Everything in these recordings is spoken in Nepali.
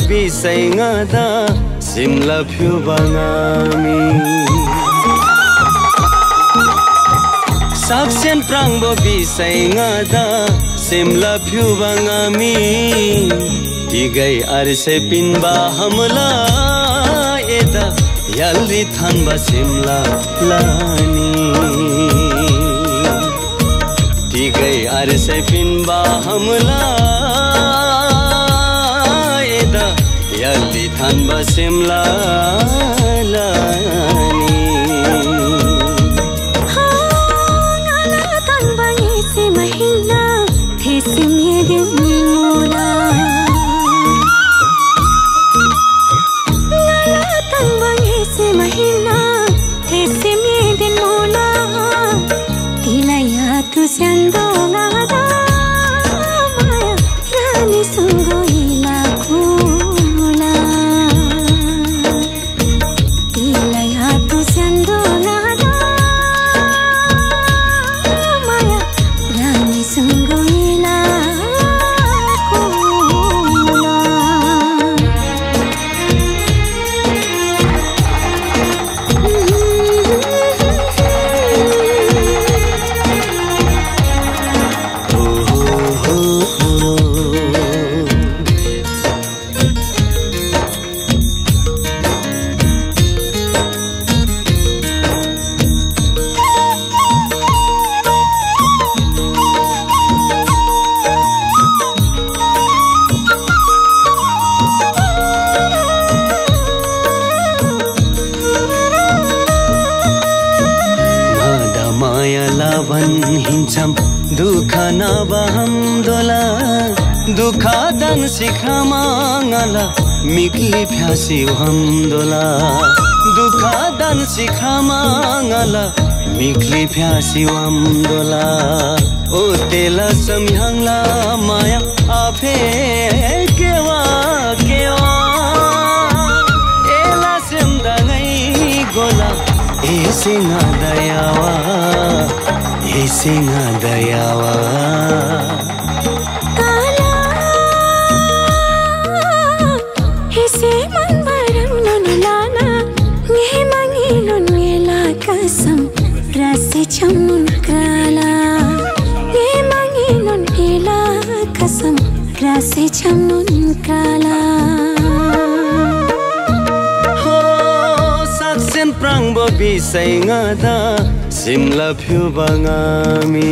bisaingada simla phu bangami saksen prangbo bisaingada simla phu bangami tigai arse pinba hamla eda yalli thanba simla lani tigai arse pinba hamla eda yalli thanba simla lani दुखा नबहम दोला दुखा दन सिखा मांगला मिकली फ्यासी हम दोला दुखा दन सिखा मांगला मिकली फ्यासी हम दोला ओ तेला समझंगला माया आफे केवा केवा एला सेमदंगई गोला एसिंगा दयावा एसिंगा दयावा काला एसे मन बरम ननुलाना nge mangi nunela kasam rase chamun krala nge mangi nunela kasam rase chamun krala ho saksen prangbo bisainga da simla phu bangami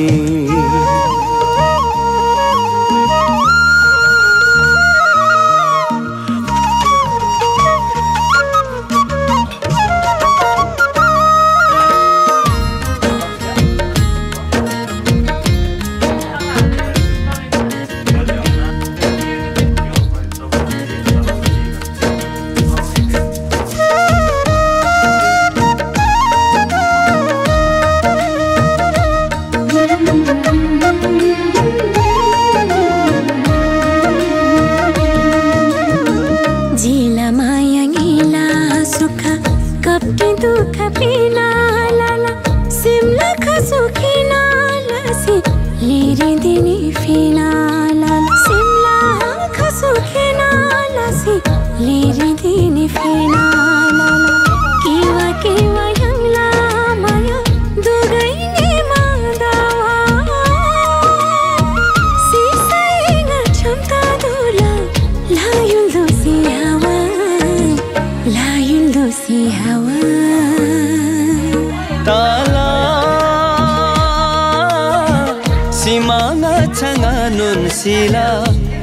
sila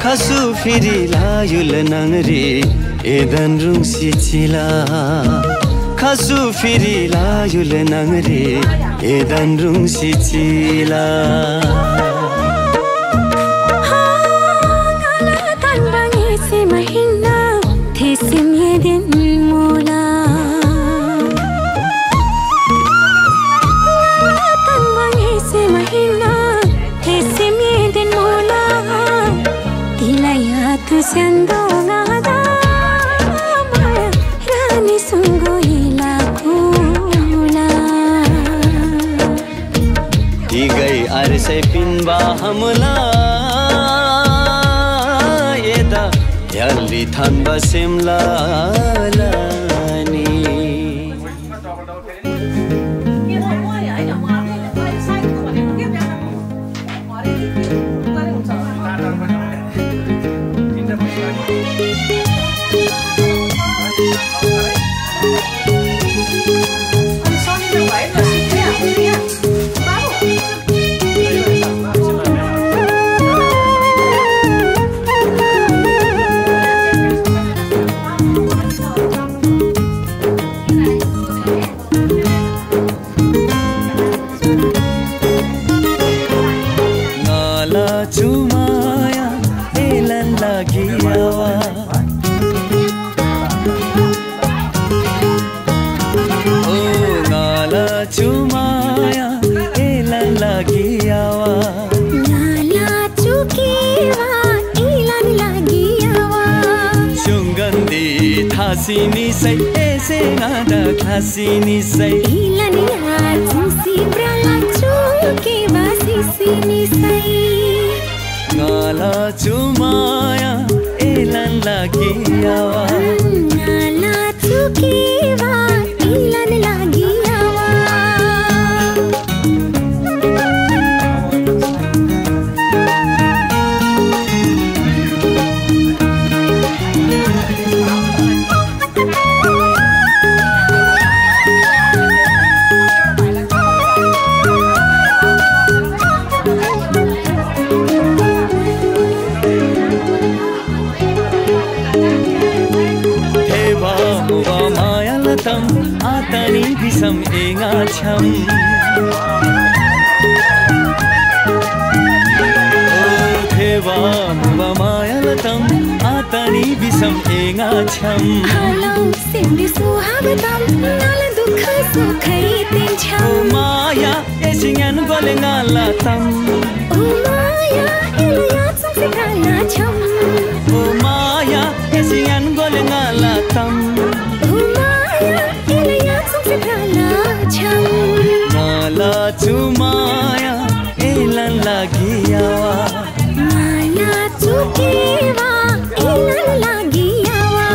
khasu firila yul nangri edan rung si chila khasu firila yul nangri edan rung si chila ngala tan bangi se mahina thesim ye din mola ngala tan bangi se mahina thesim ye din mola tu sendo ngada maya rani sungo ila kula tigai arse pinba hamla eda अलि थान बसेमला लानी Cumaya elan lagi awa Oh ngala cumaya elan lagi awa Ngala cukiwa elan lagi awa Sungandi thasi ni sai ese ngada thasi ni sai Elan ya cumsi brala cukiwa sisi ni sai Ngala cumaya elan lagi awa Ngala cukiwa elan lagi awa Atani bisam enga cham Oh theva muva mayalatam Atani bisam enga cham Halau simbi suhabatam Nala dukha sukhai tin cham Oh maya esingan gole ngalatam Oh maya ilayat samse kala cham Oh maya esingan gole ngalatam Ngala cumaya elan lagi awa Ngala cukiwa elan lagi awa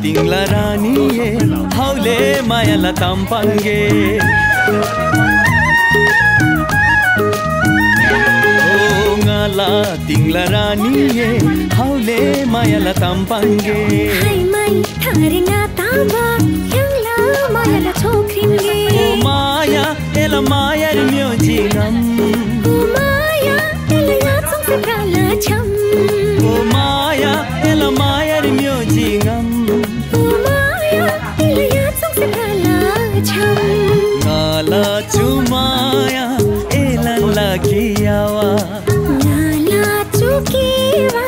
Tingla rani ye haule maya la tampange Oh ngala tingla rani ye haule maya la tampange Hai mai thare na tamba yang la maya la chokringe Oh maya ela maya ri myo jingam Oh maya ela ya song se kala cham Oh maya ela maya ri myo jingam Ngala cumaya elan lagi awa Ngala cukiwa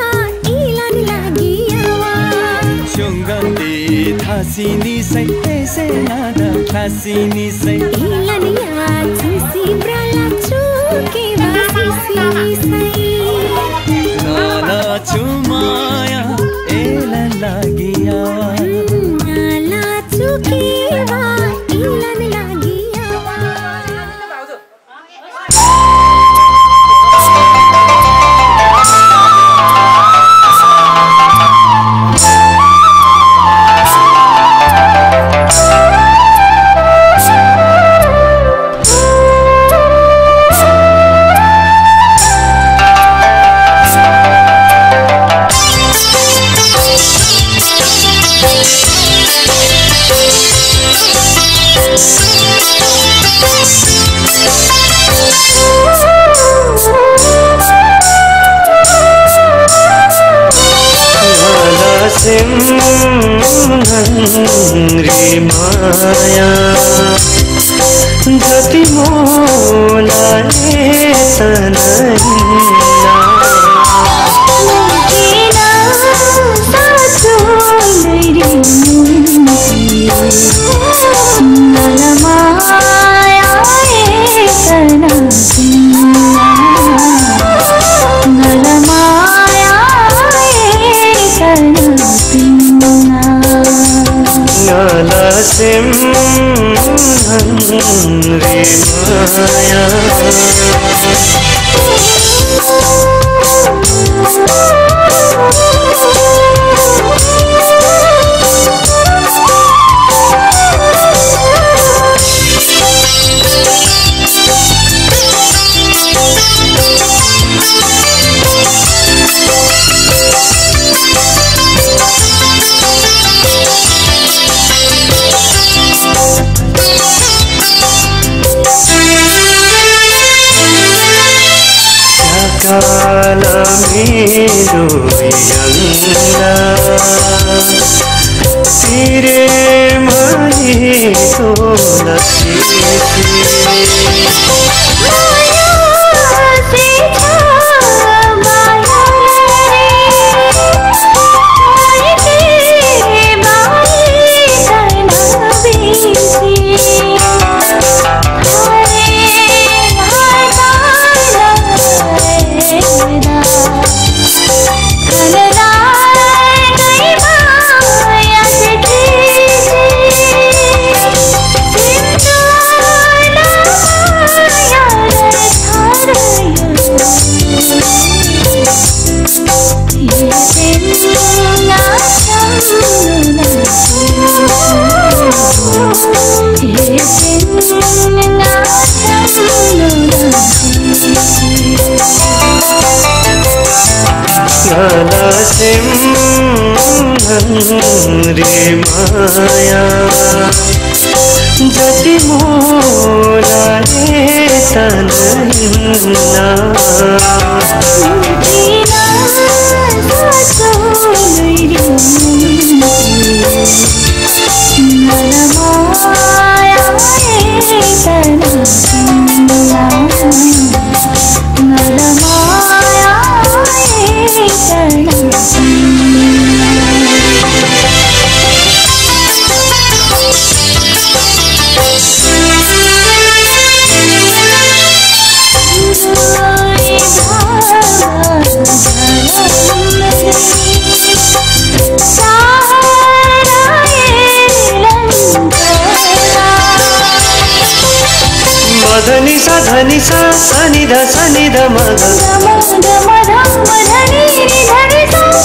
elan lagi awa Sungandi thasi ni sai ese nada thasi ni sai Elan ya cumsi brala cukiwa sisi ni sai Ngala cumaya elan lagi awa Ngala cukiwa elan lagi awa माया जति मोलाई सनैना माया काला मेरो यंगना तेरे माये तो काला रे माया जति मोलाले तनना धनी सा सनि ध मग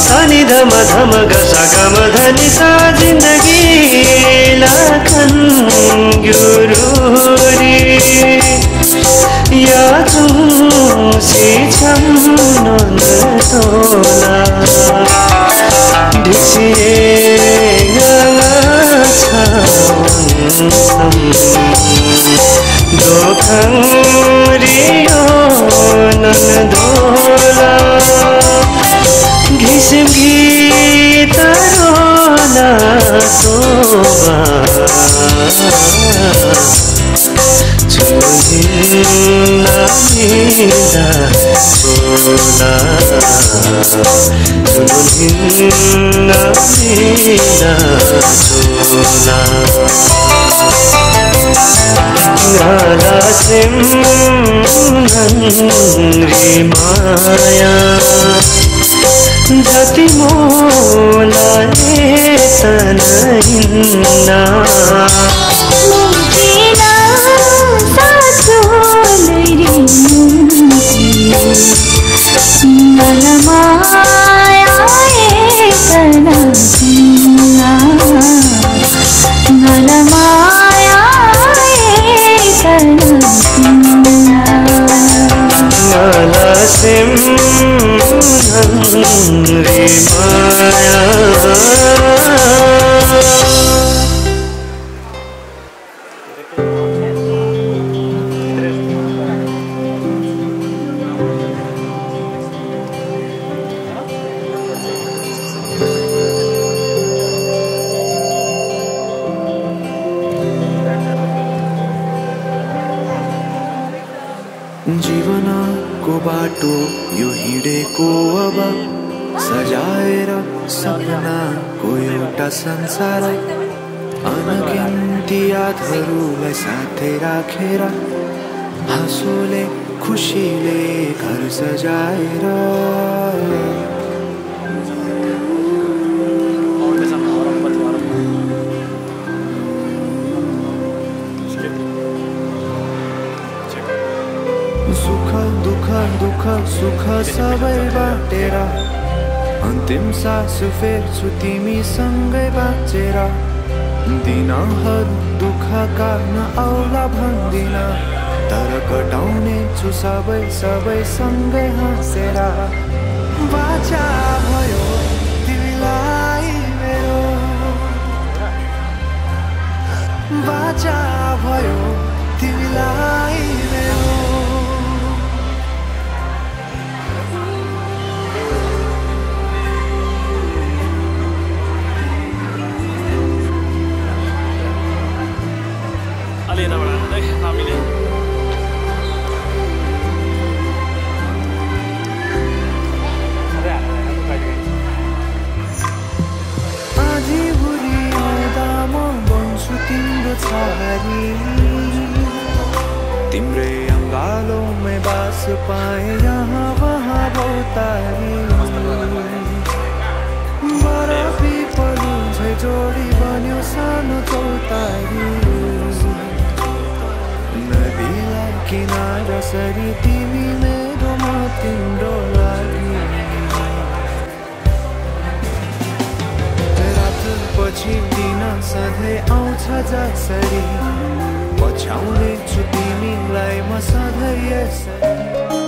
सनि ध मग सा गम धनी सा जिंदगी लाखन गुरूरी या तुमसे छम नन तोला ढिसिए दोखं रियो नन दोला घिसिम गीतरोला सोबा चुहिन्ना मिदा सोला चुहिन्ना मिदा सोला काला रे माया जति मोलाले तनहिन्ना रे माया जीवनको बाटो यो हिँडेको अब सजाएर सपनाको एउटा संसार अनगिन्ती यादहरूलाई साथै राखेर हाँसोले खुसीले घर सजाएर सुख दुख दुख सुख सबै बाटेर अन्तिम सास फेर्छु तिमीसँगै बाँचेर दिनहरू दुःखका नआउला भन्दिन तर कटाउने छु सबै सबै सँगै हाँसेर बाचा भयो तिमीलाई मेरो बाचा भयो तिमीलाई मेरो तिम्रो छारी तिम्रै अङ्गालोमै बास पाए यहाँ वहाँ बहुतारी बरफी पलु झै जोडी बन्यो सानो चौतारी नदीलाई किनारा सरी तिमी मेरो म तिम्रो लागि पछि दिन सधैँ आउँछ जसरी पछ्याउने छु तिमीलाई म सधैँ यसरी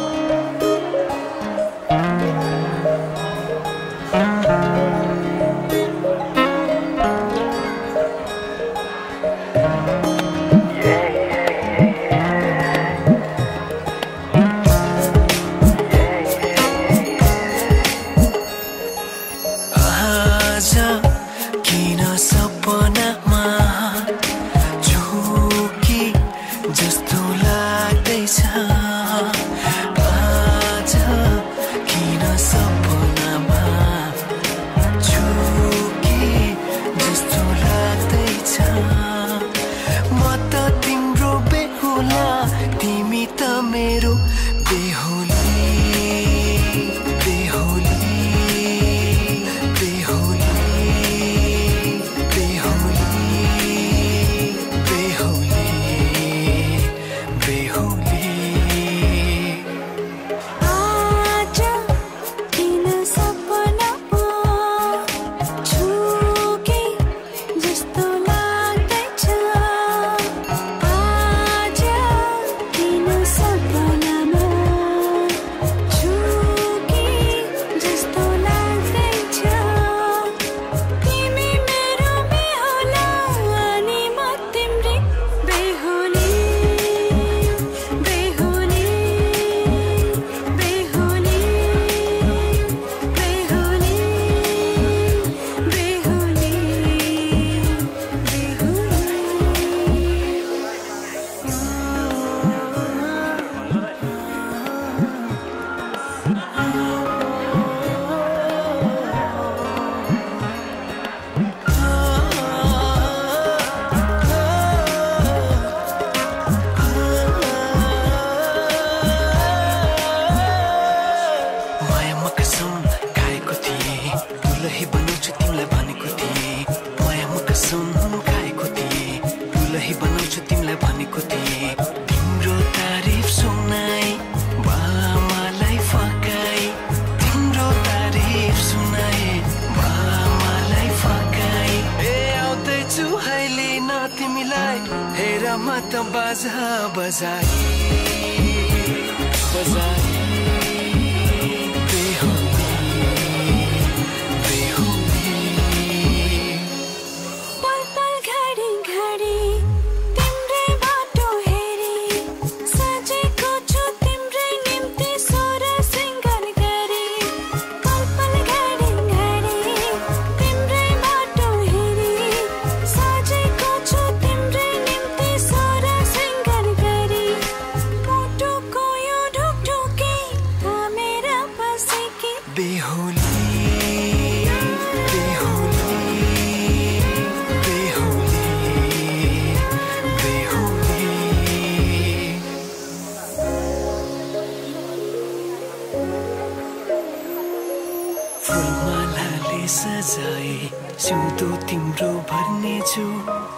सजाए सिउँदो तिम्रो भर्नेछु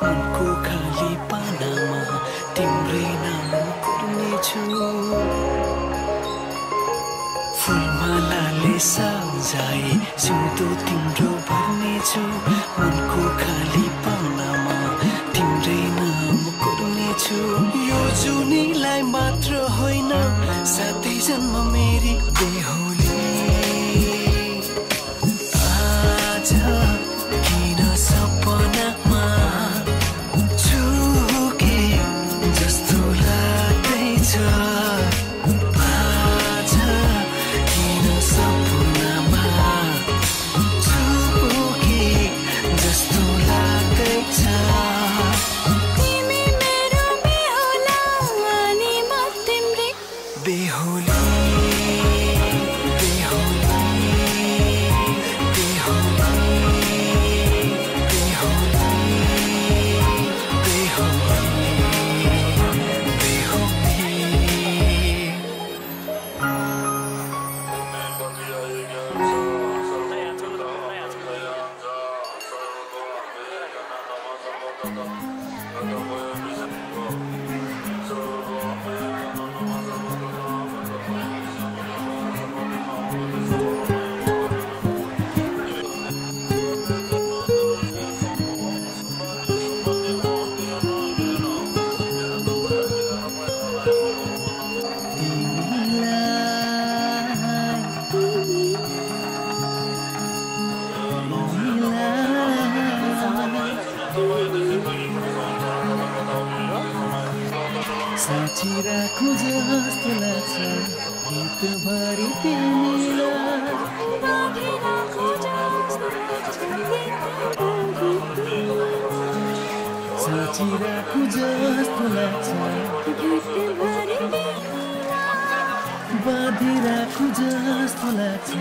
मनको खाली पानामा तिम्रै नाम कोर्नेछु साझाई सिउँदो तिम्रो भर्नेछु मनको खाली पाउनमा तिम्रै नाम कोर्नेछु यो जुनीलाई मात्र होइन साथै जन्म मेरी बेहुली आज किन सपनामा छुके जस्तो लाग्दैछ साँचिराखु जस्तो लाग्छ गीतभरि तिमीलाई साँचिराखु जस्तो लाग्छ बाँधिराखु जस्तो लाग्छ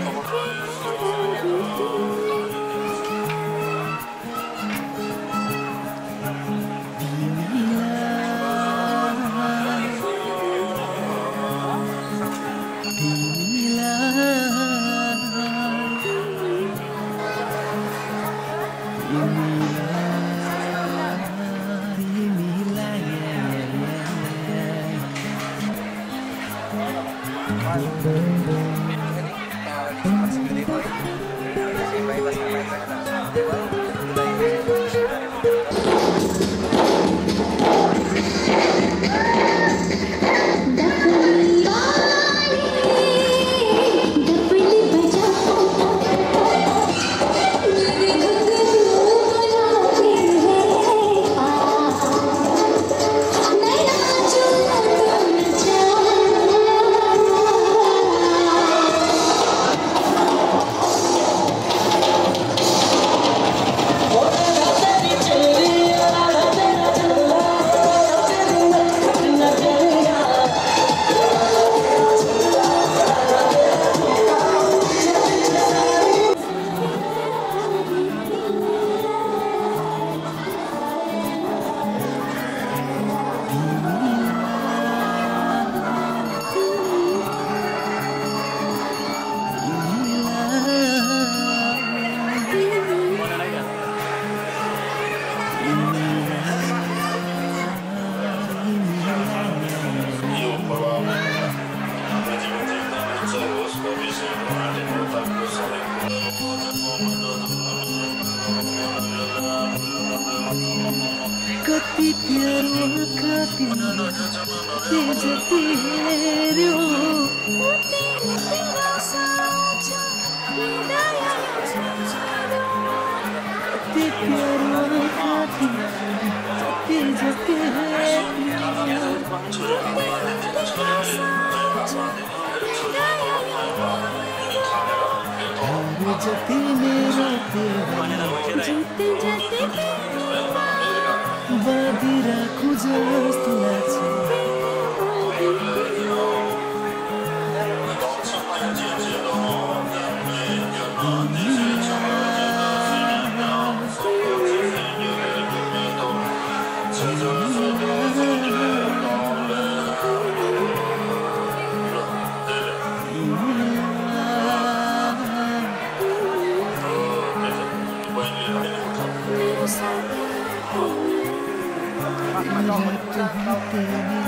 कति प्यारो कति तेज तेरो कति प्यारो कति तेज तेरो जति मेरो बाँधिराखु जस्तो लाग्छ Terima kasih.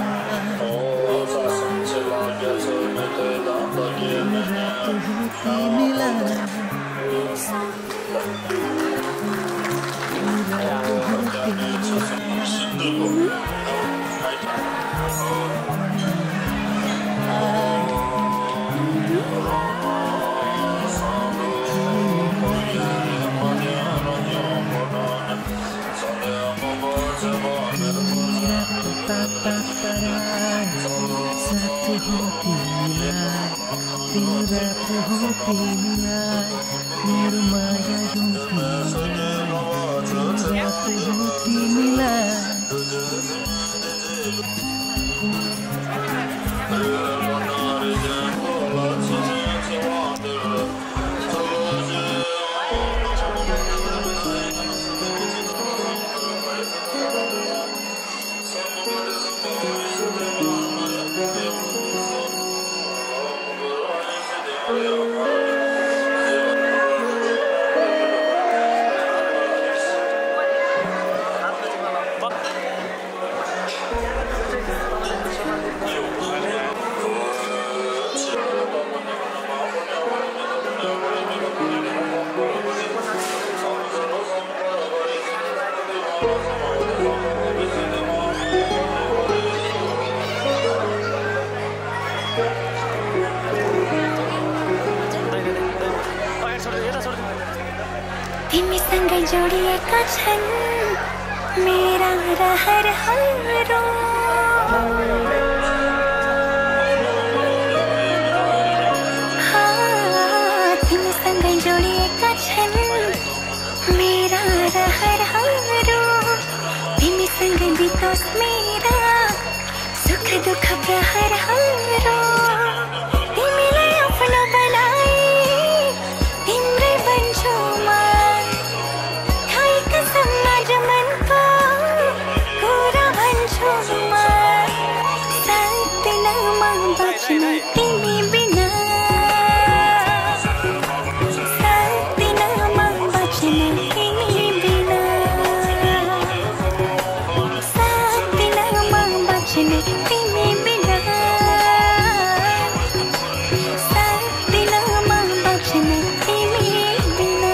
हो तिमीलाई दिन रात हो तिमीलाई मेरो माया हो तिमीलाई दिन रात हो तिमीलाई तिमीसँगै जोडिएका छन् मेरा रहरहरू तिमीसँगै जोडिएका छन् मेरा रहरहरू तिमीसँगै बितोस् मेरा सुख दुःख प्रहरहरू तिमीलाई आफ्नो बनाई तिम्रै बन्छु म समाज मनको कुरा भन्छु म सक्दिनँ म बच्न तिमी बिना सक्दिनँ म बच्न तिमी बिना सक्दिनँ म बच्न तिमी बिना सक्दिनँ म बच्न तिमी बिना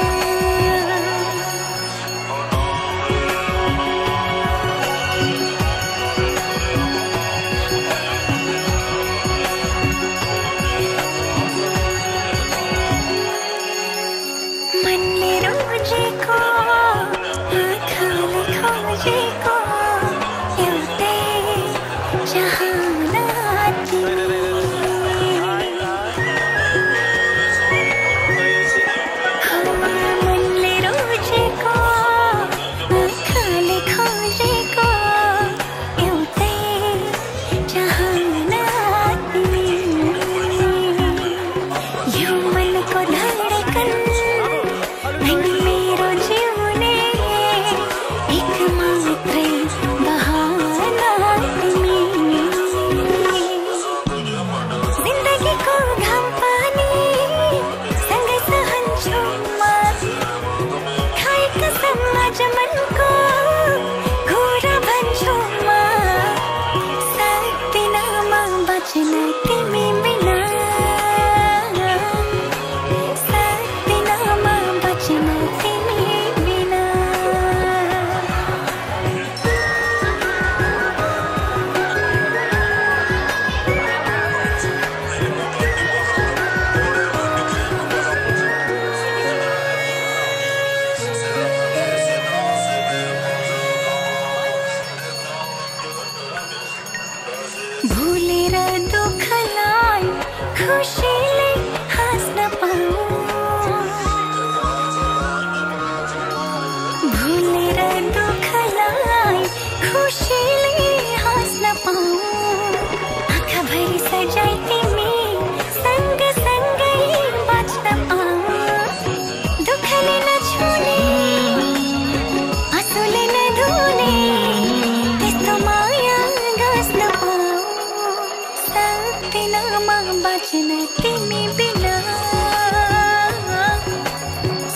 मनले रोजेको आँखाले खोजेको एउटै चाहना तिमी मनले रोजेको आँखाले खोजेको एउटै चाहना तिमी यो मनको धडकन अनि मेरो जिउने एक मात्रै बहाना तिमी जिन्दगीको घाम पानी सँगै सहन्छु म खाएको समाज मनको कुरा भन्छु म सक्दिनँ म बच्न तिमी बिना सक्दिनँ म बच्न तिमी बिना भुलेर दुःखलाई खुसीले हाँस्न पाऊँ भुलेर दुःखलाई खुसीले हाँस्न पाऊँ आँखाभरि सजाई तिमी सँगसँगै बाँच्न पाऊँ दुःखले नछुने आँसुले नधुने त्यस्तो माया गाँस्न पाऊँ सक्दिनँ म बाँच्न तिमी बिना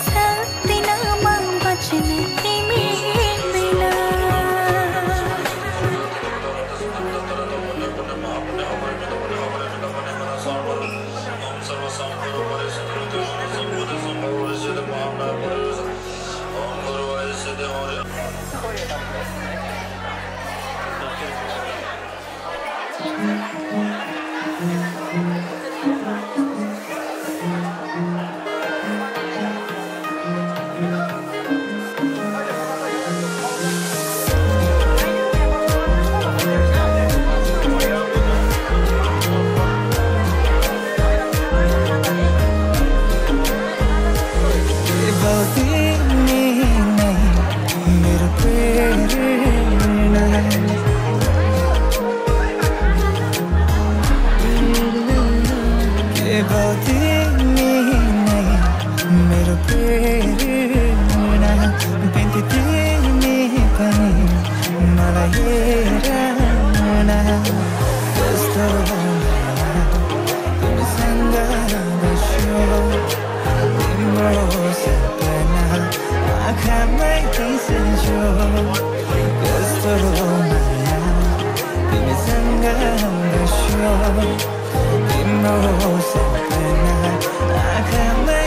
सक्दिनँ म बाँच्न तिमी बिना केवल तिमी नै मेरो प्रेरणा बिन्ती तिमी पनि मलाई हेर न कस्तो तिमीसँग बस्यो तिम्रो सपना आँखामै सन्झ्यो कस्तो माया तिमीसँग बस्यो तिम्रो सपना आँखामै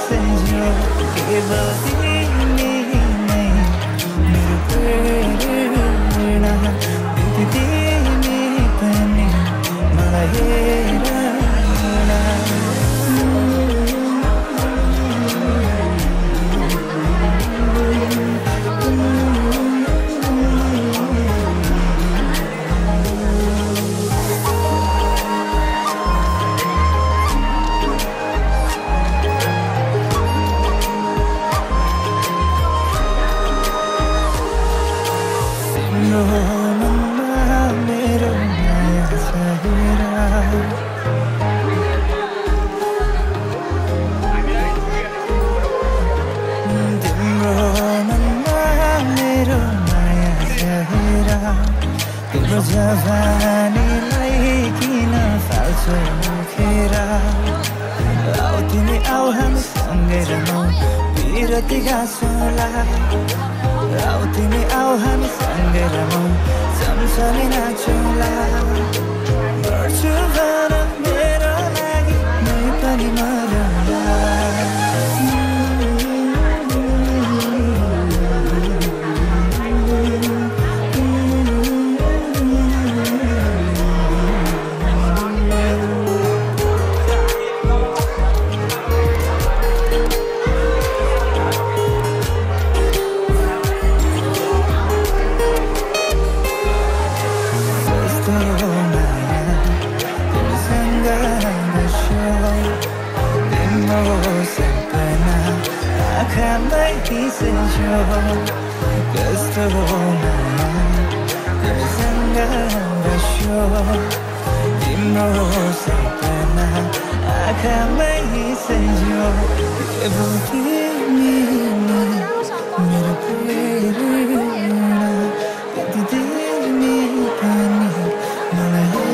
सन्झ्यो केवल तिमी नै मेरो प्रेरणा बिन्ती तिमी पनि मलाई हेर जवानीलाई किन फाल्छौ मुखेर आऊ तिमी आऊ हामी सँगै रहौँ बिरती गाँसौँला आऊ तिमी आऊ हामी सँगै रहौँ सँगसँगै नाचौँला गर्छु भन मेरो लागि मै पनि मरौँला कस्तो माया तिमीसँग बस्यो तिम्रो सपना आँखामै सन्झ्यो केवल तिमी मेरो प्रेरणा बिन्ती तिमी पनि मलाई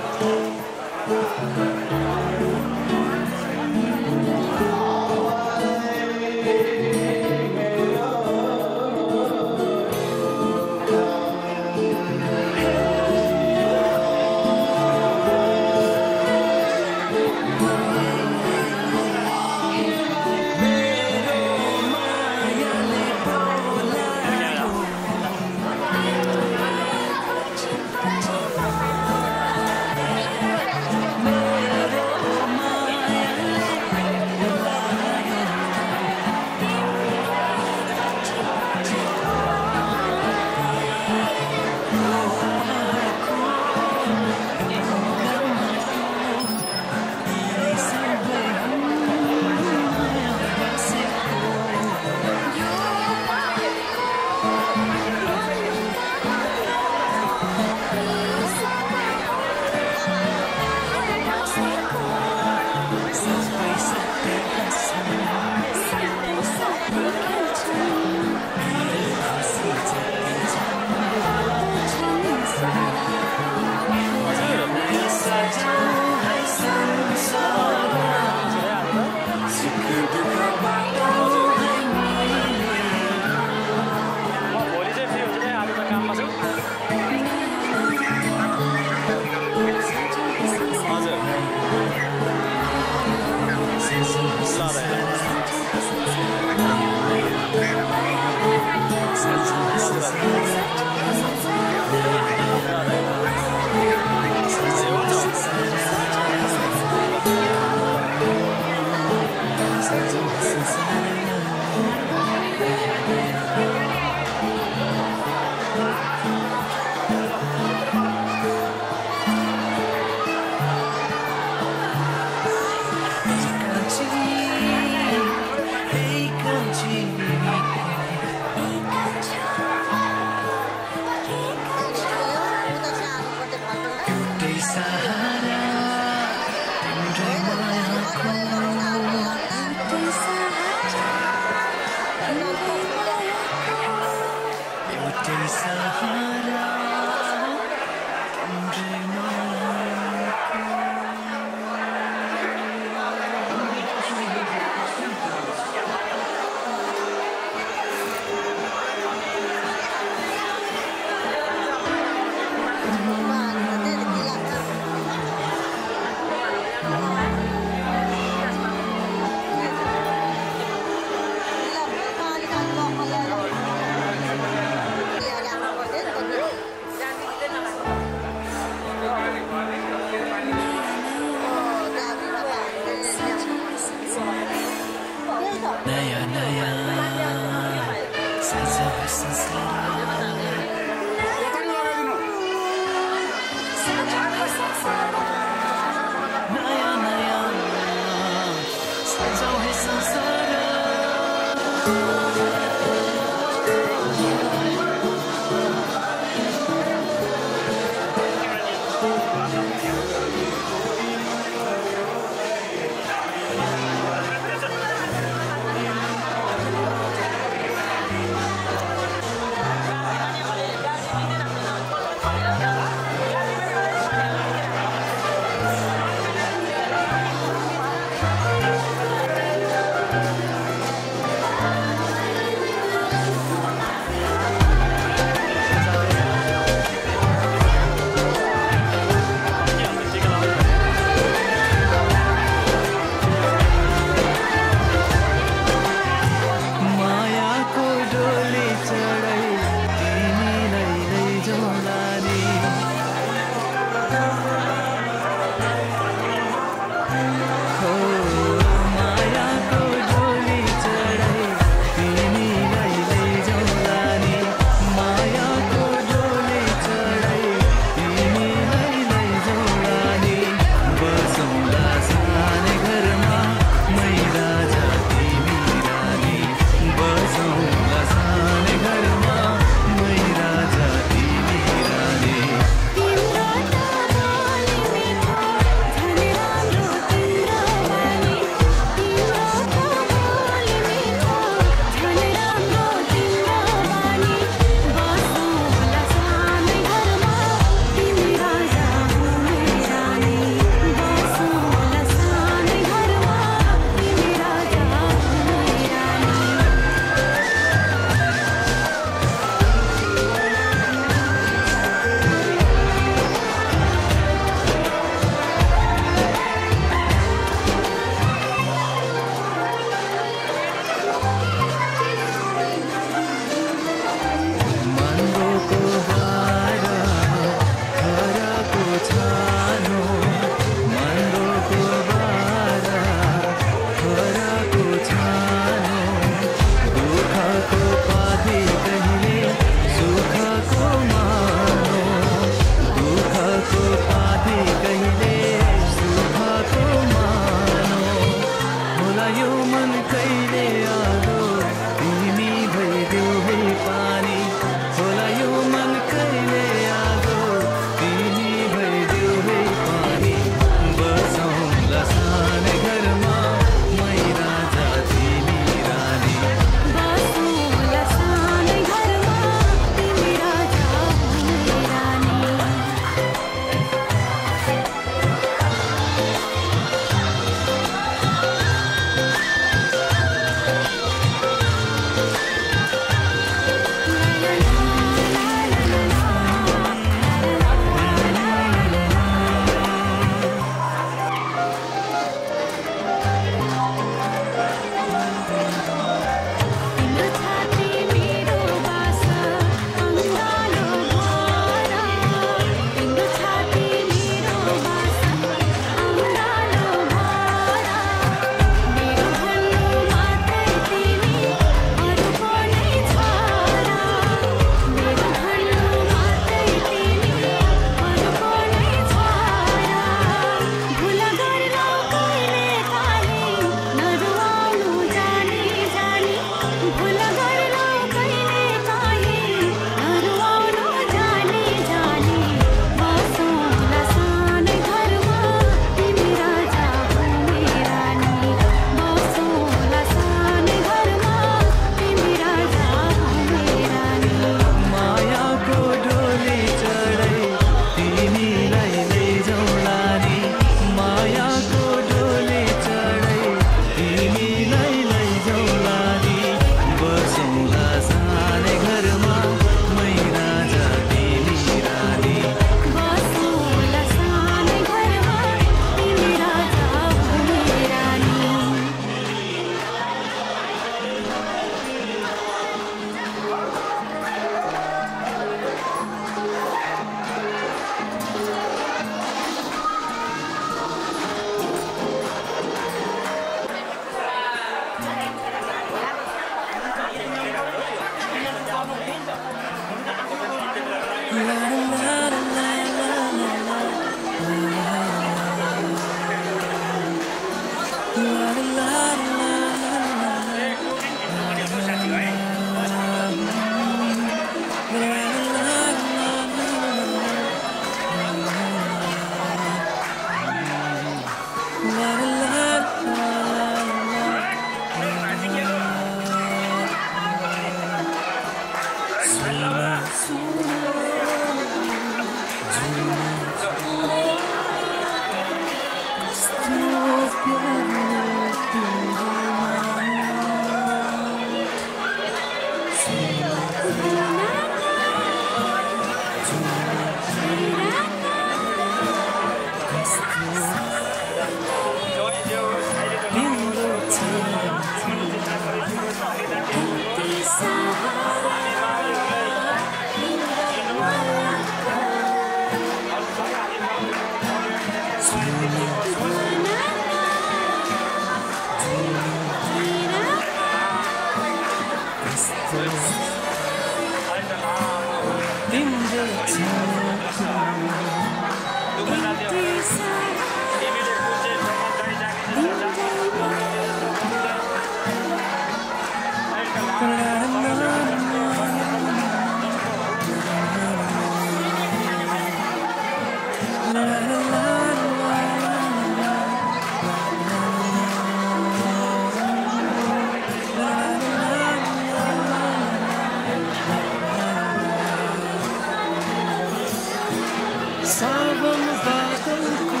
सावन बादलको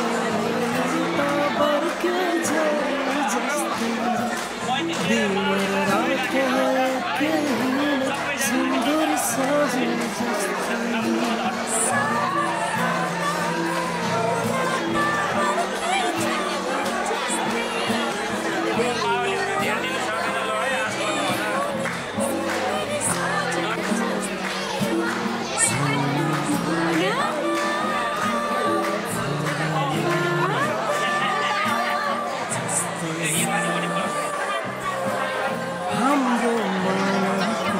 बर्के झरे जस्तै दिन रात के सुन्दर सजे जस्तै हाम्रो मनको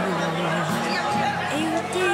एउटै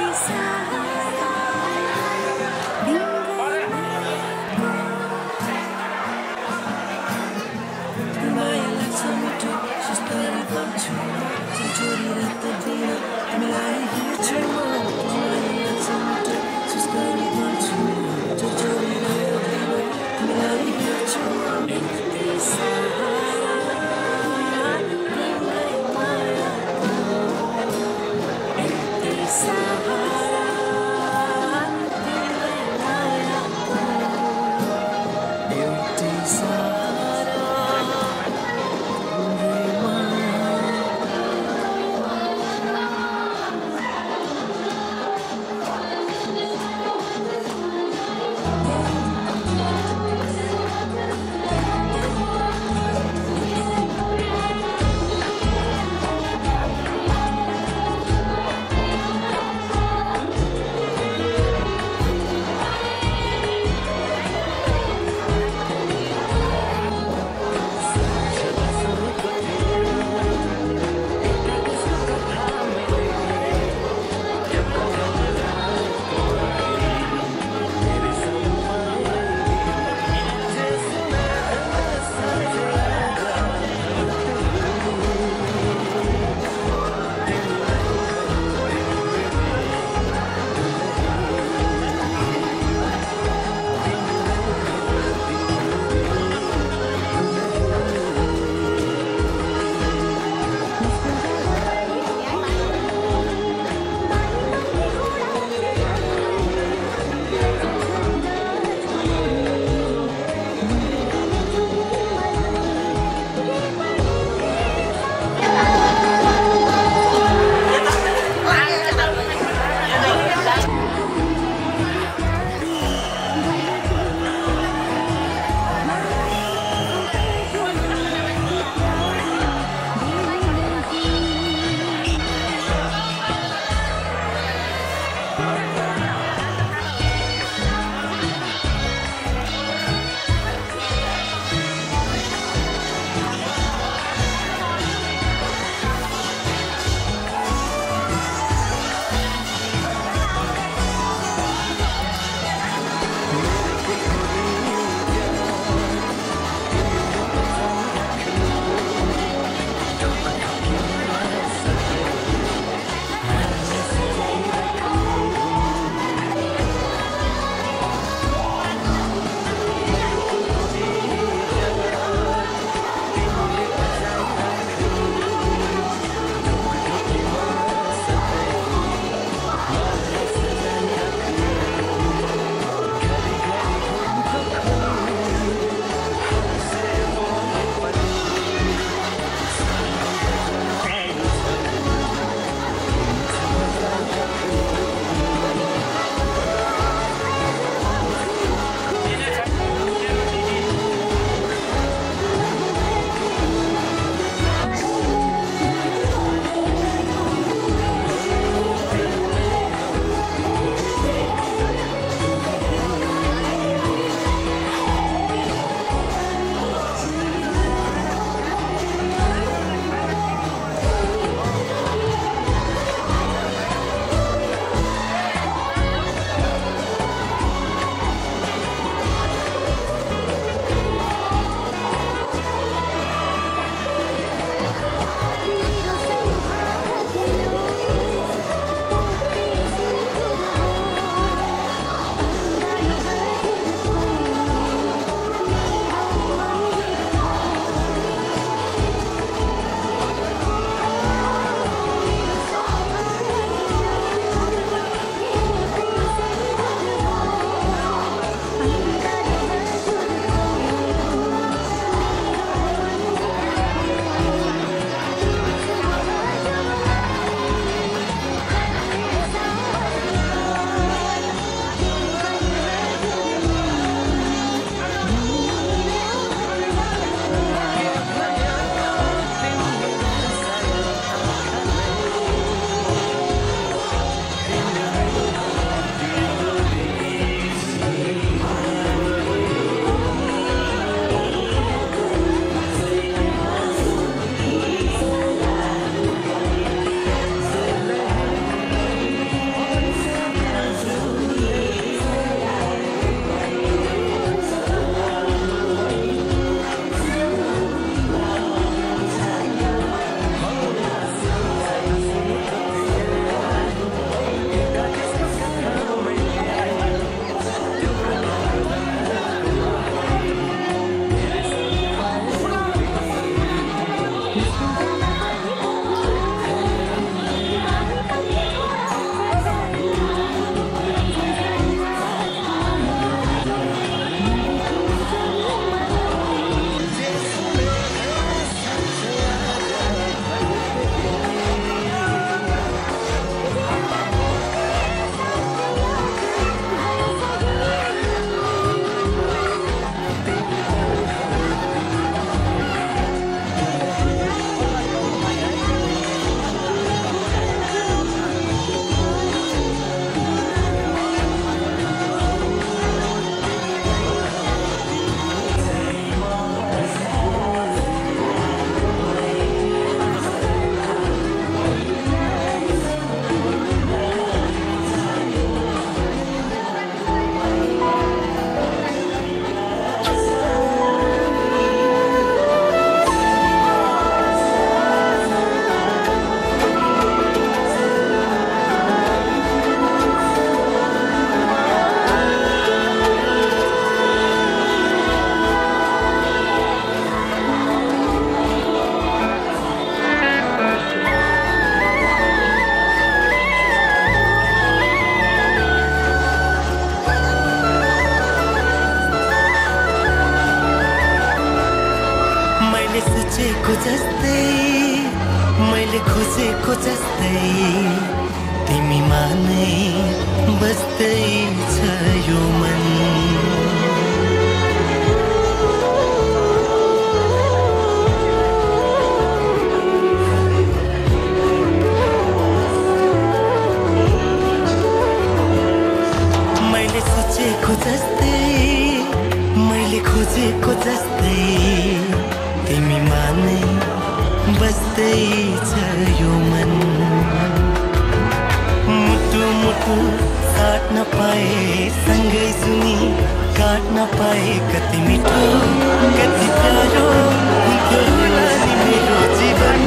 जस्तै तिमीमा नै बस्दैछ यो मन मैले सोचेको जस्तै मैले खोजेको जस्तै तिमीमा नै बस्दैछ यो मन मुटु मुटु साट्न पाए सँगै सुनि काट्न पाए कति मिठो कति प्यारो हुन्थ्यो होला नि मेरो जीवन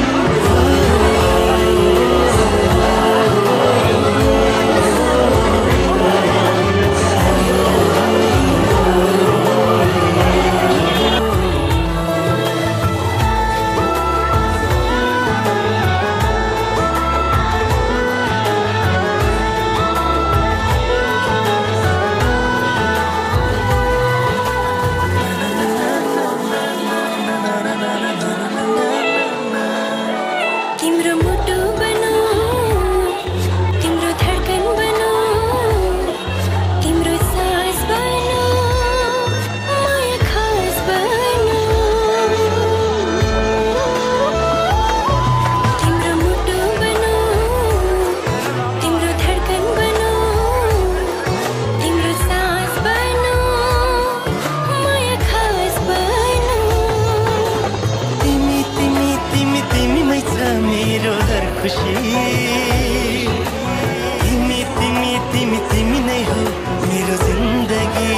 तिमी नै हो मेरो जिन्दगी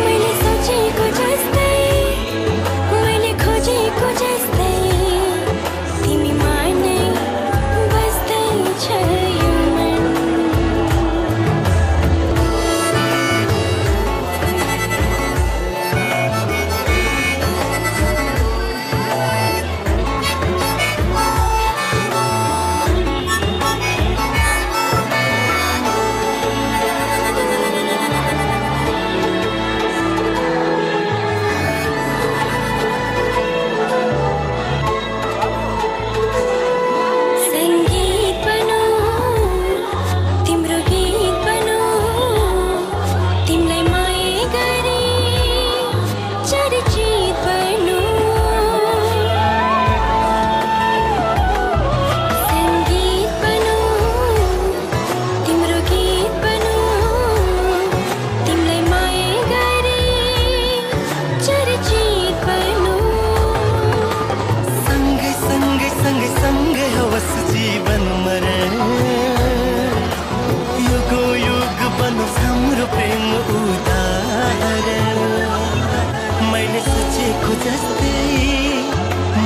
मैले सोचेको जस्तै मैले खोजेको जस्तै तिमीमा नै बस्दैछ यो मन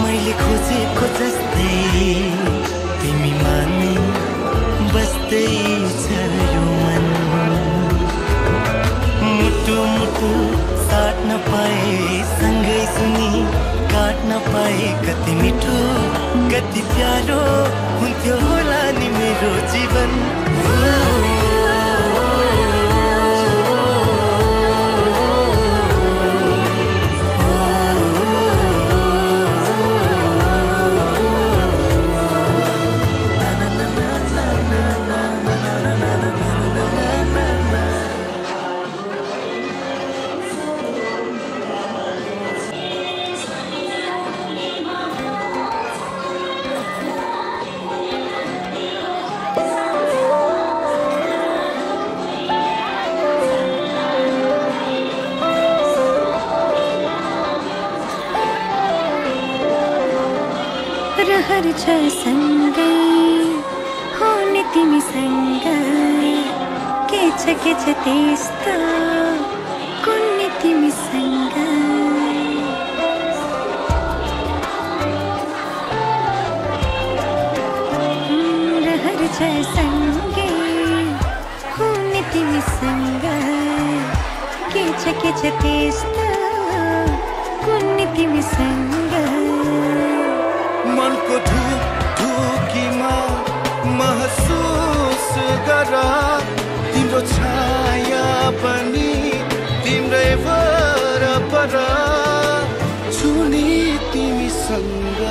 मैले खोजेको जस्तै तिमीमा नै बस्दैछ यो मन मुटु मुटु साट्न पाए सँगै सुनि काट्न पाए कति मिठो कति प्यारो हुन्थ्यो होला नि मेरो जीवन रहर छ सँगै हुने तिमीसँग के छ त्यस्तो कुन्ने तिमीसँग रहर छ सँगै हुने तिमीसँग के छ त्यस्तो कुन्ने तिमीसँग मनको धुकीमा महसुस गर तिम्रो छाया पनि तिम्रै वरपर छुनी तिमीसँग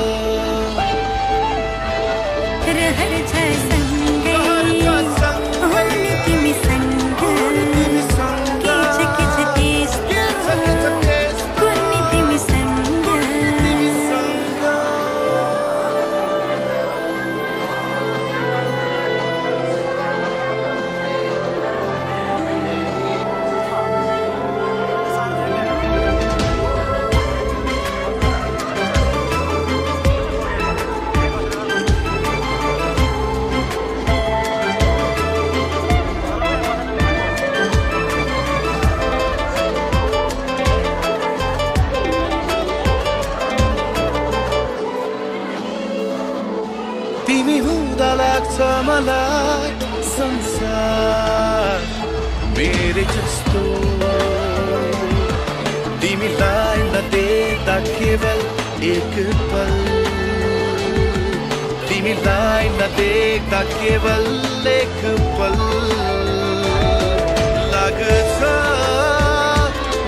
लाग्छ मलाई संसार मेरे जस्तो तिमीलाई नदेख्दा केवल एक पल तिमीलाई नदेख्दा केवल एक पल लाग्छ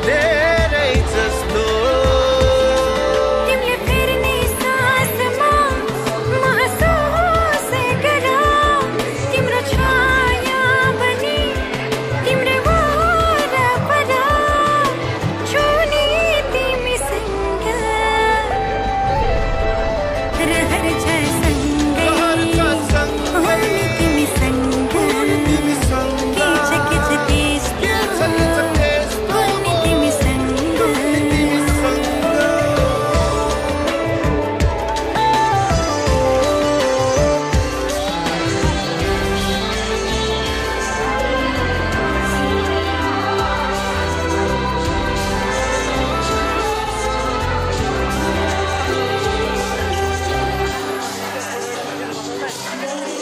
धेरै जस्तो तिमीले फेर्ने सासमा महसुस गर तिम्रो छाया बनी तिम्रै वरपर छुने तिमीसँग रहर छ सँगै हुने तिमीसँग किच त्यस्तो हुने तिमीसँग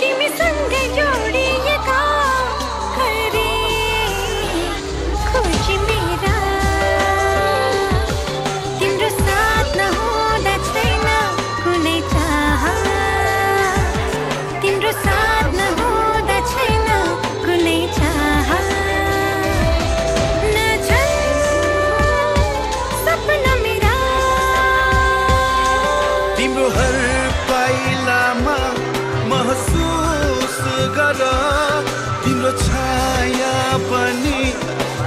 तिमीसँगै जोडिएका खरे खोजी मेरा तिम्रो साथ नहुँदा छैन कुनै चाह तिम्रो साथ नहुँदा छैन कुनै चाह नछन् सपना मेरा तिम्रो हर पाइलामा महसुस गर तिम्रो छाया पनि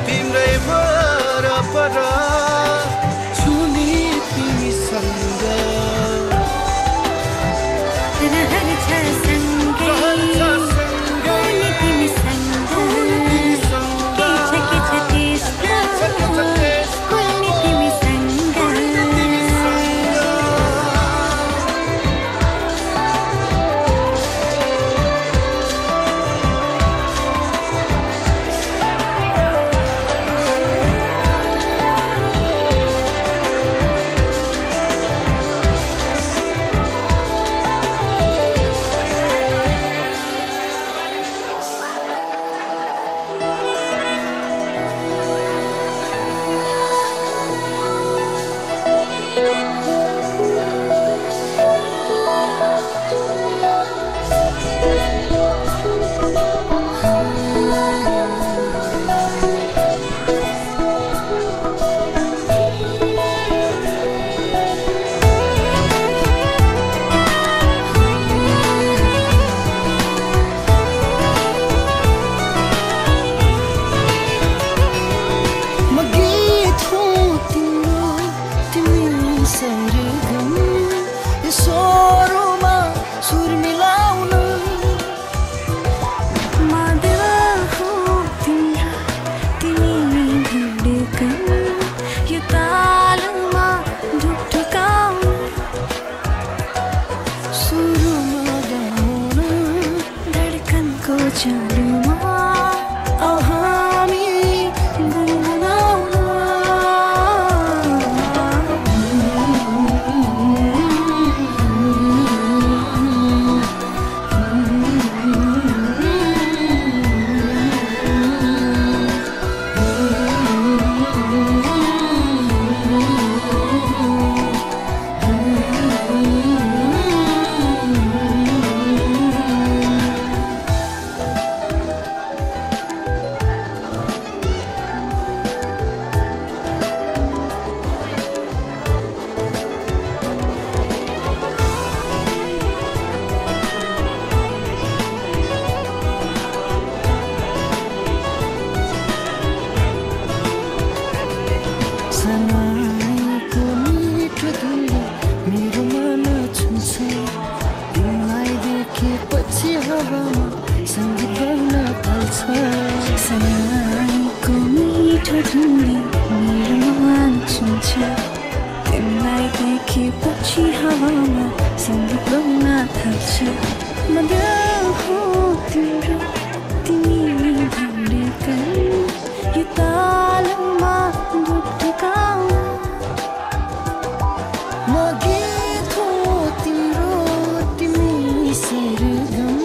तिम्रै वरपर छुने तिमीसँग रहर छ सँगै हुने तिमीसँग किच त्यस्तो हुने तिमीसँग म गीत हो तिम्रो तिमी सरगम यो स्वरमा सुर मिलाउन मादल हो तिम्रो तिमी धडकन यो तालमा ढुकढुकाउन सुरुमा गाउन धडकनको चालुमा औ हामी सनाईको मिठो धुलो मेरो मन छुन्छ तिमीलाई देखेपछि हावामा सङ्गीत बन्न थाल्छ सनाईको मिठो धुनी मेरो मन छुन्छ तिमीलाई देखेपछि हावामा सङ्गीत बन्न थाल्छ मदन हो तिम्रो तिमी धडकन यो तालमा ढुकढुकाउन म गीत हो तिम्रो तिमी सरगम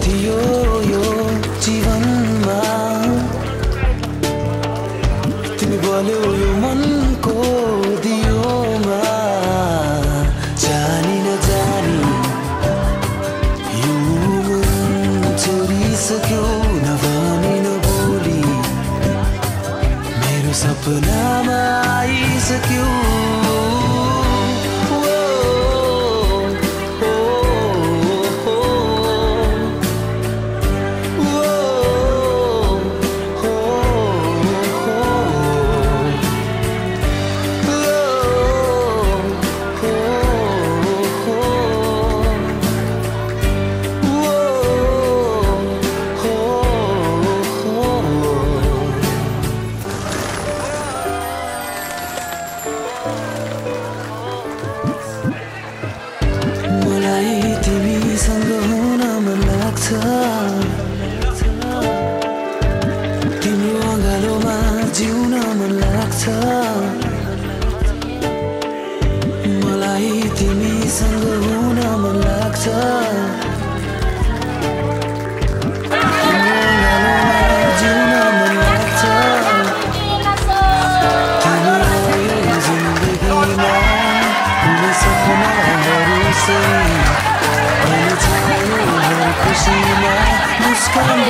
थियो यो जीवनमा तिमी बल्यौ यो मनको दियोमा जानी नजानी यो मन छोडिसक्यो नभनी नबोली मेरो सपनामा आइसक्यो तिम्रो अँगालोमा जिउन मन लाग्छ मलाई तिमीसँग हुन मन लाग्छ तिम्रो अँगालोमा जिउन मन लाग्छ तिम्रो यो जिन्दगीमा हुने सपनाहरू सही अहिले छायो हर खुसीमा मुस्कान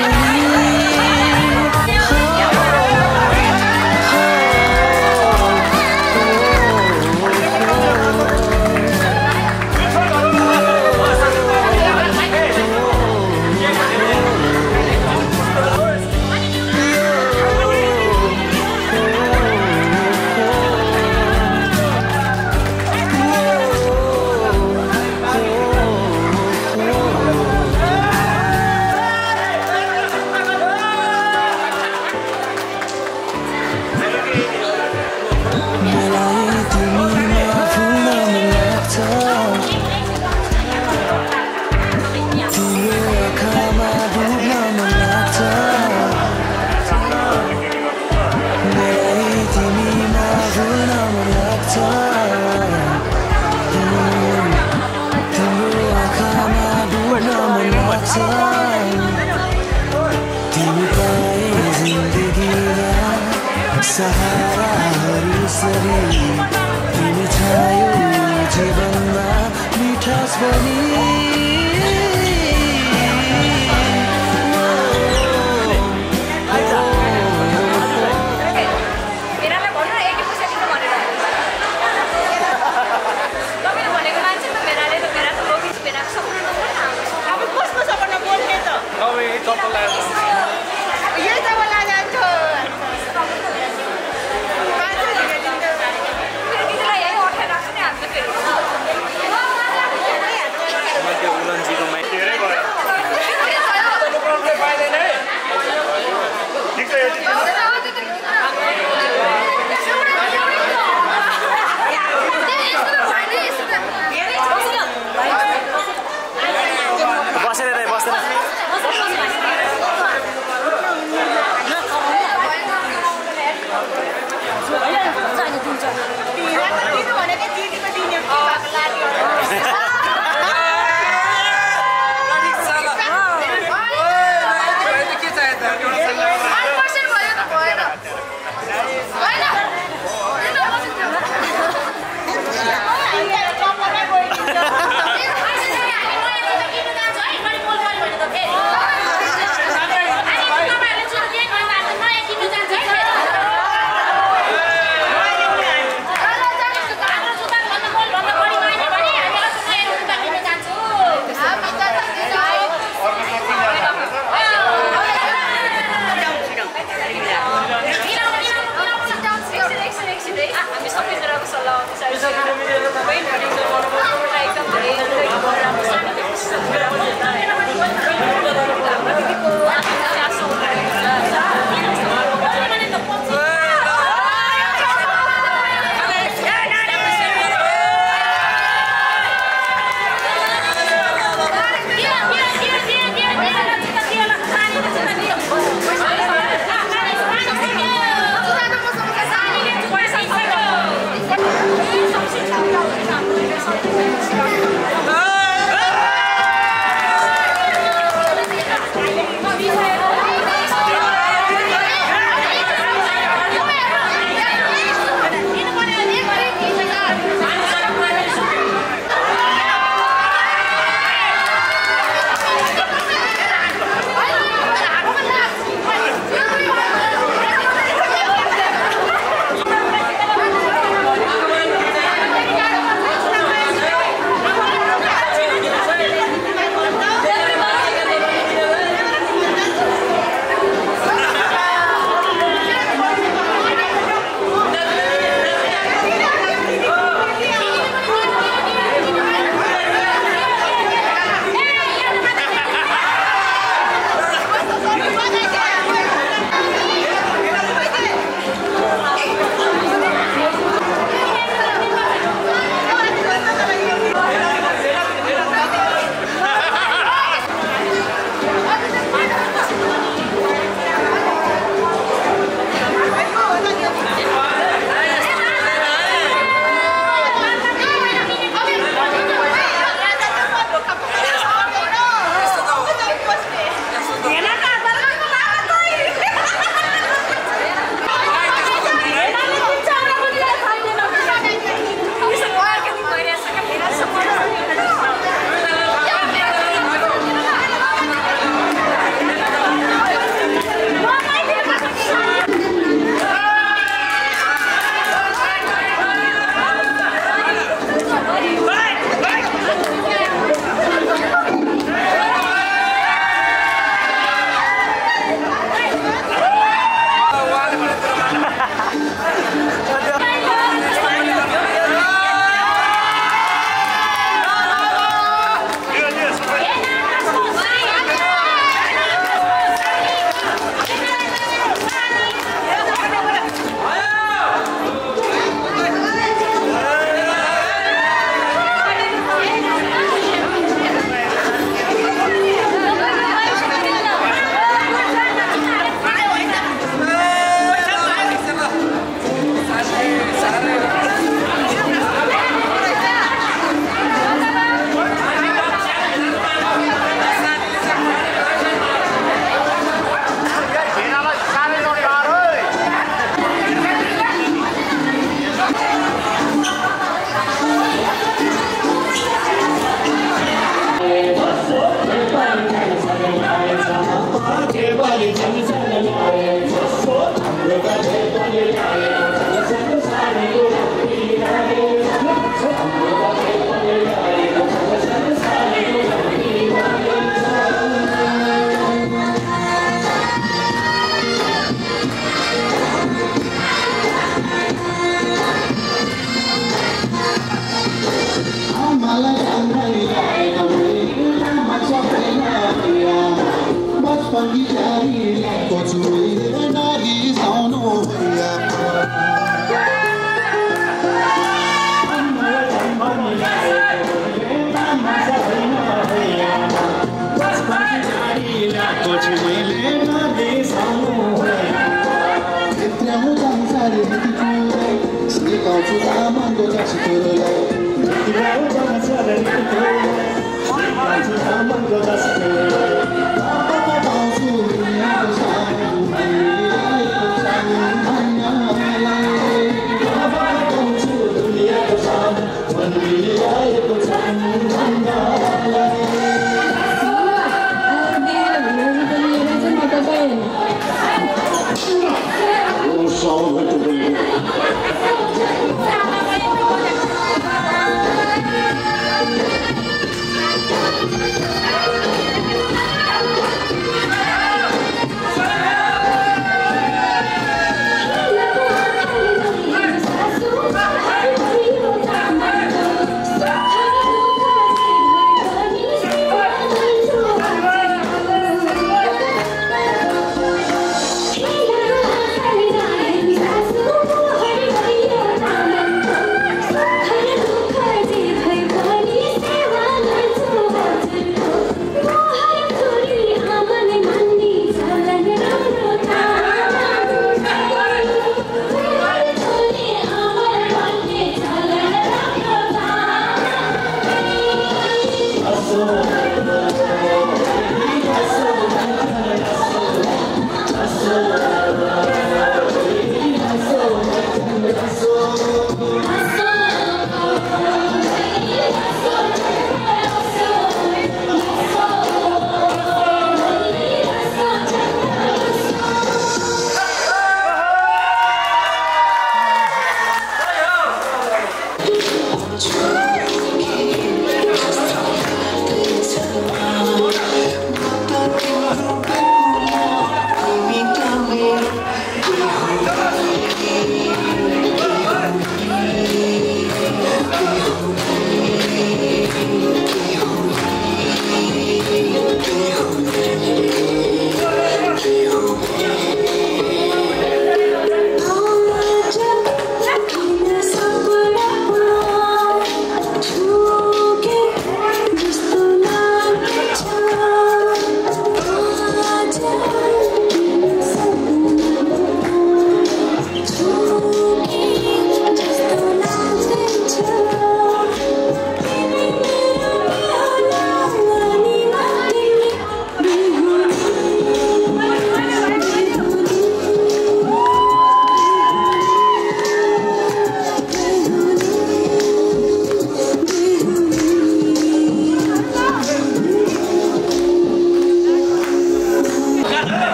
सहाराहरू सरी तिमी छायो जीवनमा मिठास बनी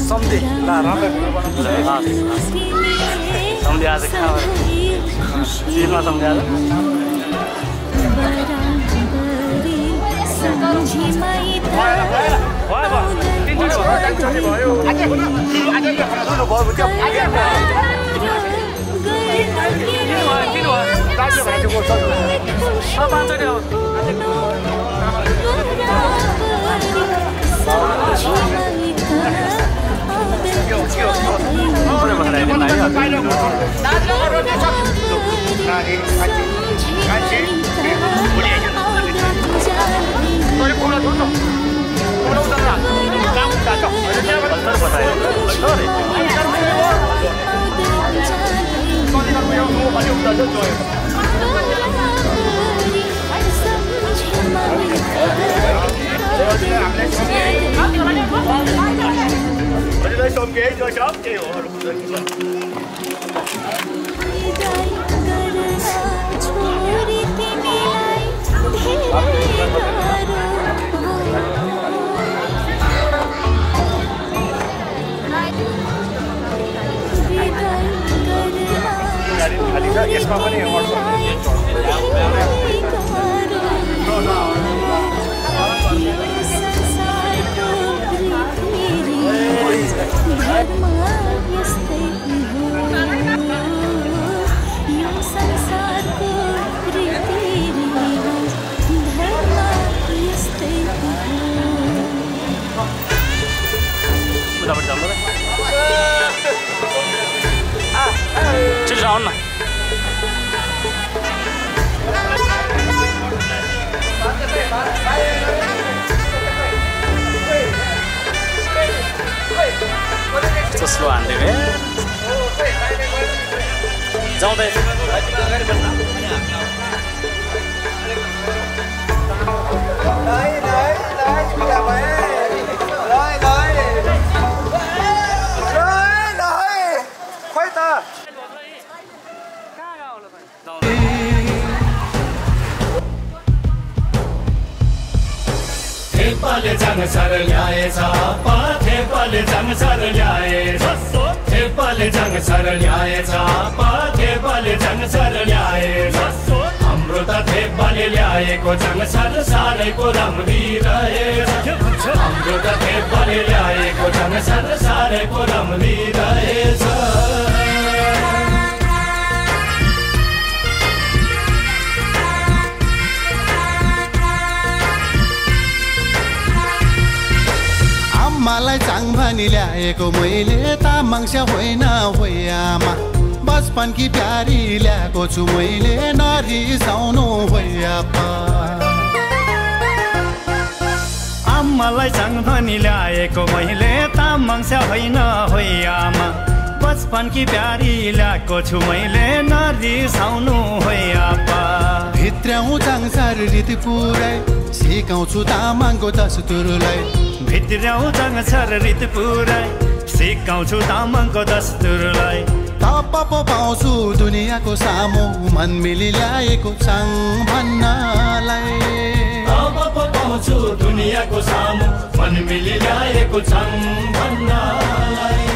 सम्झे ल राम्रो सम्झे आज खाएर दिनमा सम्झे आज यसमा पनि slow and जाउँदै थेपाले जंगसर ल्याएछ थेपाले जंगसर ल्याएछ थेपाले जंगसर ल्याएछ थेपाले जंगसर ल्याएछ हाम्रो त थेपाले ल्याएको जंगसर सारैको राम्री रहेछ हाम्रो त थेपाले ल्याएको जंगसर सारैको राम्री रहेछ मलाई चाङ भनी ल्याएको मैले तामाङस्या होइन होयामा बचपन की प्यारी ल्याएको छु मैले नरिसाउनु होयापा आम्मालाई चाङ भनी ल्याएको मैले तामाङस्या होइन होयामा बचपन की प्यारी ल्याएको छु मैले नरिसाउनु होयापा भित्रौँ चाङसार रीति पुरै सिकाउँछु तामाङको दस्तुरलाई भित्रौँ जंगसर रीति पुराइ सिकाउँछु तामाङको दस्तुरलाई तप पो पाउँछु दुनियाँको सामु मन मिली ल्याएको चाङ भन्नलाई तप पो पाउँछु दुनियाँको सामु मन मिली ल्याएको चाङ भन्नलाई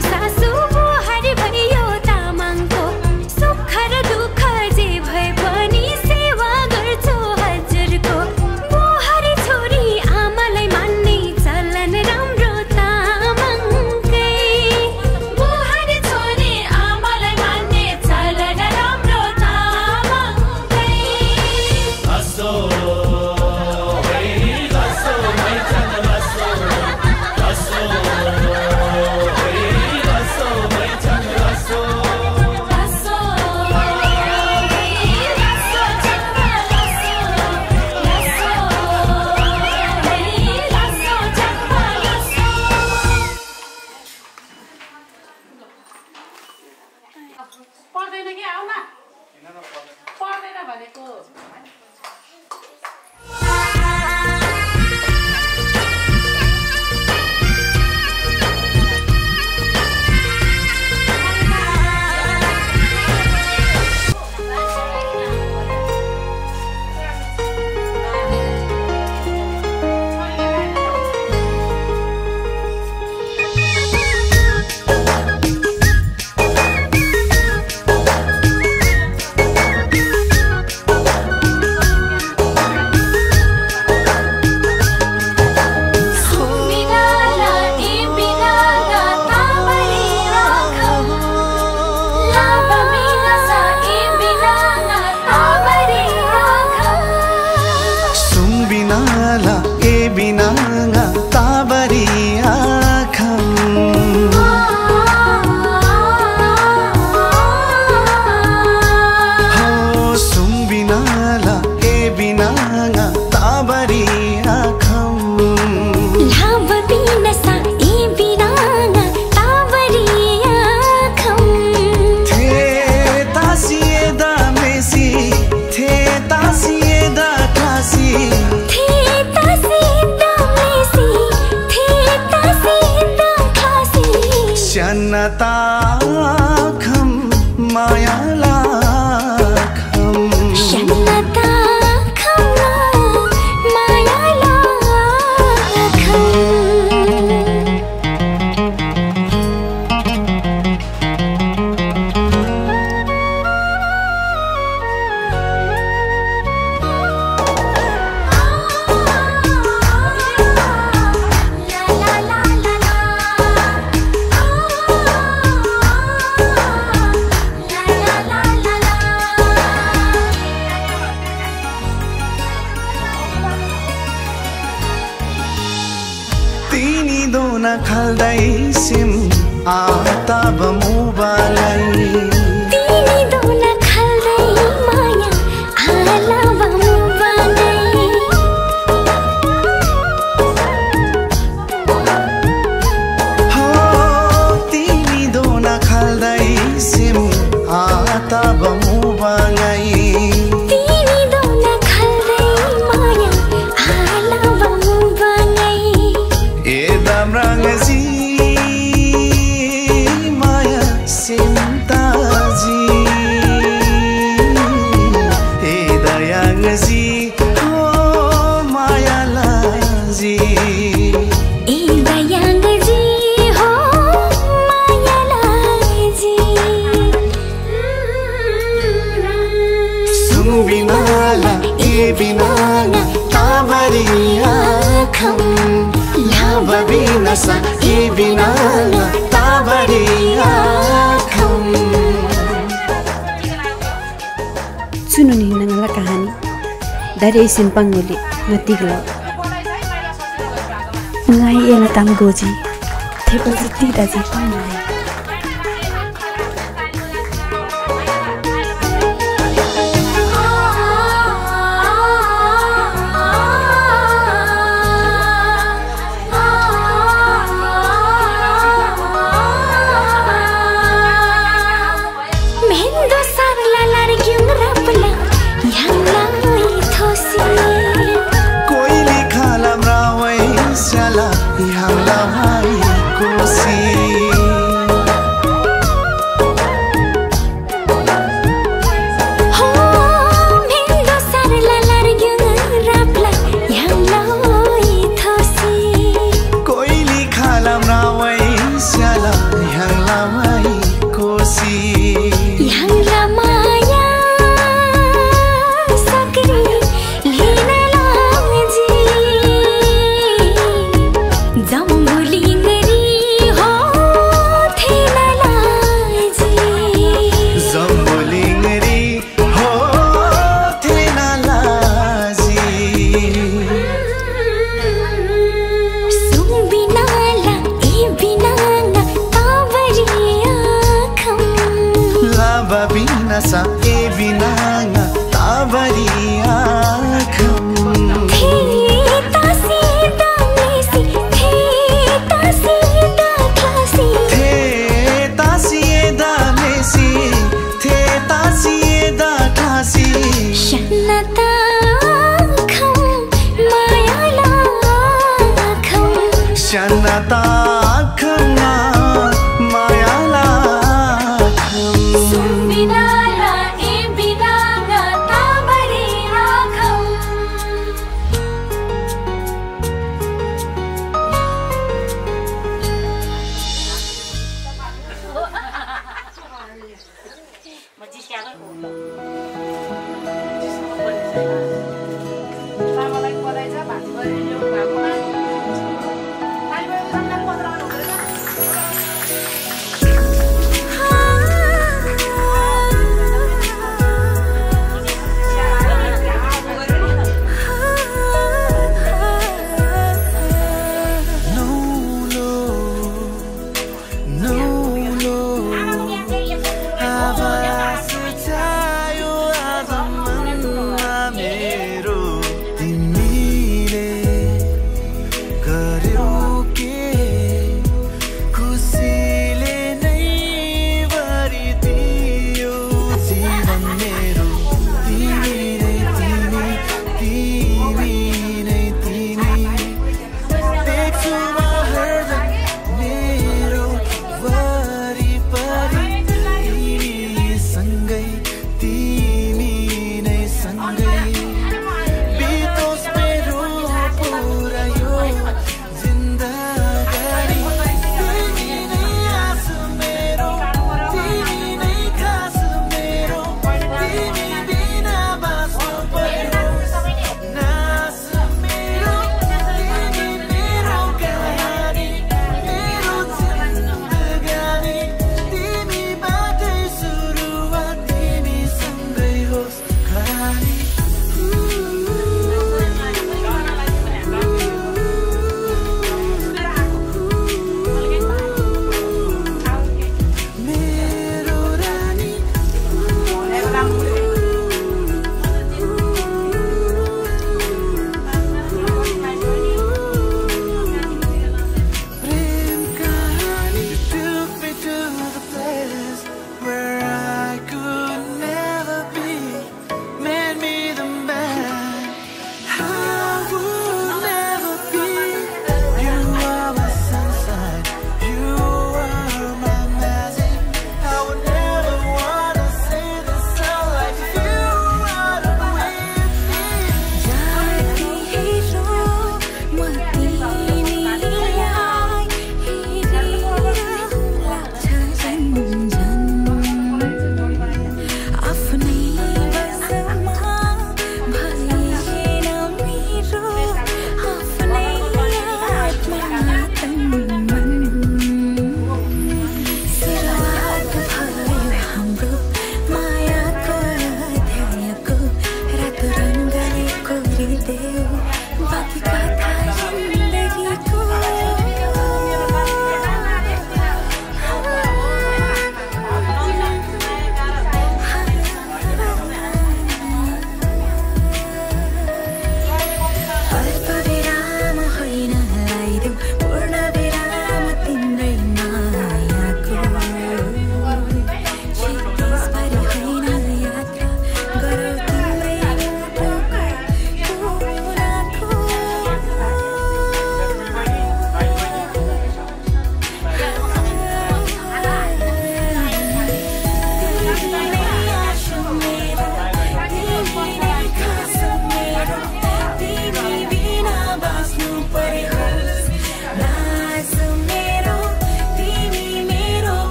सासु पर्दैन कि आउन पर्दैन भनेको Dari simpang nguli ngatiglo ngai ela tam goji theko jiti da ji panai See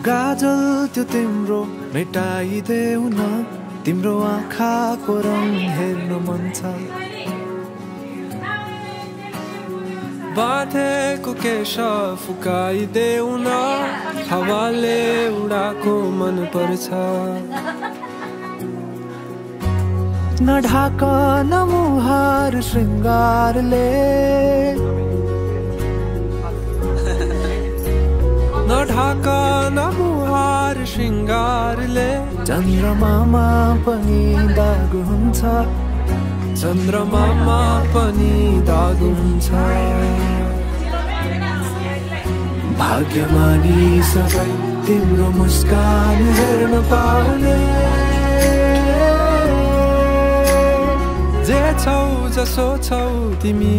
गाजल त्यो तिम्रो मेटाइदेऊ न, तिम्रो आँखाको रङ हेर्नु मन छ। बाँधेको केश फुकाइदेऊ न, हावाले उडाको मन पर्छ। न ढाक न मुहार श्रृंगारले न ढाक न मुहार श्रृंगारले चन्द्रमामा पनि दाग हुन्छ चन्द्रमामा पनि दाग हुन्छ भाग्यमानी सबै तिम्रो मुस्कान हेर्न पाउने जे छौ जसो छौ तिमी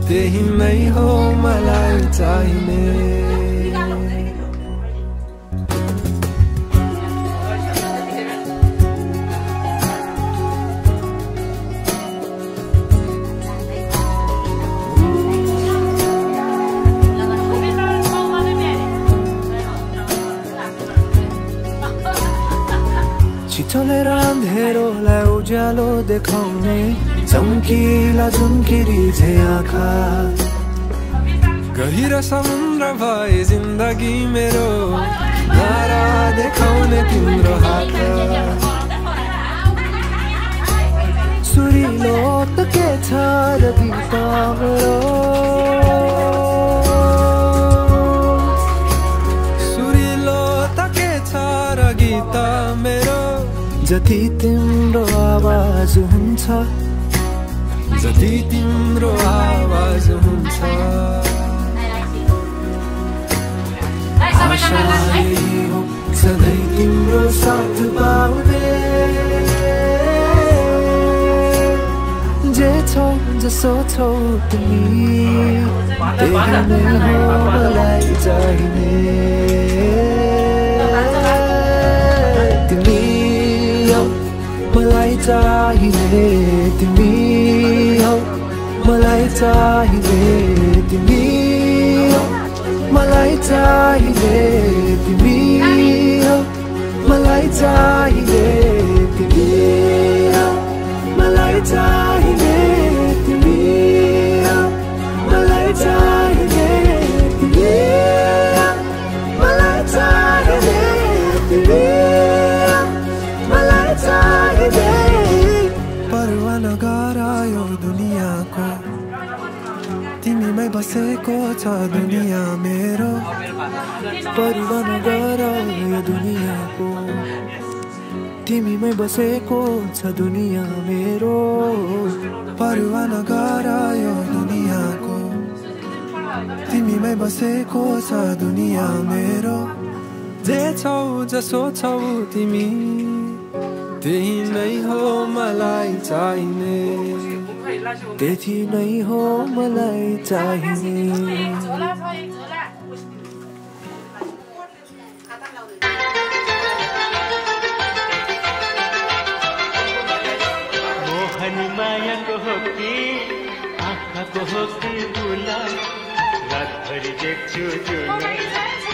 त्यही नै हो मलाई चाहिने चलेर अँधेरोलाई उज्यालो देखाउने चम्किला झुम्किरी झै आँखा गहिरो समुद्र भए जिन्दगी मेरो नारा देखाउने तिम्रो हात सुरिलो त के छ र गीत मेरो सुरिलो त के छ र गीत मेरो जति तिम्रो आवाज हुन्छ जति तिम्रो आवाज हुन्छ आशा यही हो सधैँ तिम्रो साथ पाउने जे छौ जसो छौ तिमी त्यही नै हो मलाई चाहिने मलाई चाहिने तिमी हौ मलाई चाहिने तिमी हौ मलाई चाहिने तिमी हौ मलाई चाहिने तिमी हौ मलाई चाहिने तिमी हौ मलाई चाहिने तिमी हौ मलाई चाहिने तिमी परवाह नगर यो दुनियाँको तिमीमै बसेको छ दुनियाँ मेरो परवाह नगर यो दुनियाँको तिमीमै बसेको छ दुनियाँ मेरो परवाह नगर यो दुनियाँको तिमीमै बसेको छ दुनियाँ मेरो जे छौ जसो छौ तिमी त्यही नै हो मलाई चाहिने त्यही नै हो मलाई चाहिने मोहन मायाको हो कि आँखाको हो कि बुला रातभरि देख्छु जुन